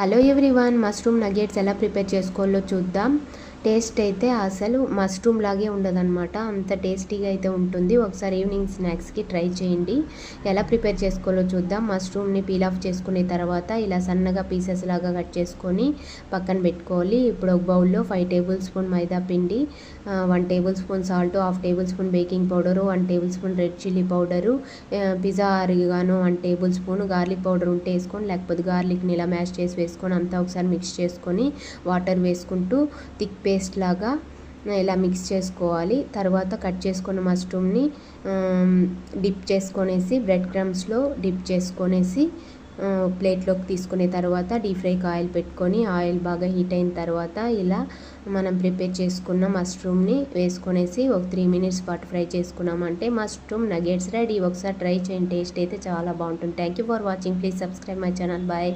Hello everyone, mushroom nuggets ఎలా prepare చేసుకోవాలో చూద్దాం. టేస్ట్ అయితే అసలు మష్రూమ్ లాగే ఉండదన్నమాట, అంత టేస్టీగా అయితే ఉంటుంది. ఒకసారి ఈవినింగ్ స్నాక్స్కి ట్రై చేయండి. ఎలా ప్రిపేర్ చేసుకోవాలో చూద్దాం. మష్రూమ్ని పీల్ ఆఫ్ చేసుకునే తర్వాత ఇలా సన్నగా పీసెస్ లాగా కట్ చేసుకొని పక్కన పెట్టుకోవాలి. ఇప్పుడు ఒక బౌల్లో 5 టేబుల్ స్పూన్ మైదా పిండి, 1 table spoon salt, 1/2 table spoon baking powder, 1 table spoon red chilli powder, pizza oregano 1 table spoon, garlic powder ఉంటే వేసుకొని, లేకపోతే గార్లిక్ని ఇలా మ్యాష్ చేసి వేసుకొని అంతా ఒకసారి మిక్స్ చేసుకొని వాటర్ వేసుకుంటూ థిక్ పేస్ట్ లాగా ఇలా మిక్స్ చేసుకోవాలి. తర్వాత కట్ చేసుకున్న మష్రూమ్ని డిప్ చేసుకొనేసి బ్రెడ్ క్రమ్స్లో డిప్ చేసుకొనేసి ప్లేట్లోకి తీసుకునే తర్వాత డీప్ ఫ్రైకి ఆయిల్ పెట్టుకొని ఆయిల్ బాగా హీట్ అయిన తర్వాత ఇలా మనం ప్రిపేర్ చేసుకున్న మష్రూమ్ని వేసుకొనేసి ఒక 3 మినిట్స్ పాటు ఫ్రై చేసుకున్నామంటే మష్రూమ్ నగెట్స్ రెడీ. ఒకసారి ట్రై చేయండి, టేస్ట్ అయితే చాలా బాగుంటుంది. Thank you for watching. Please subscribe my channel. Bye.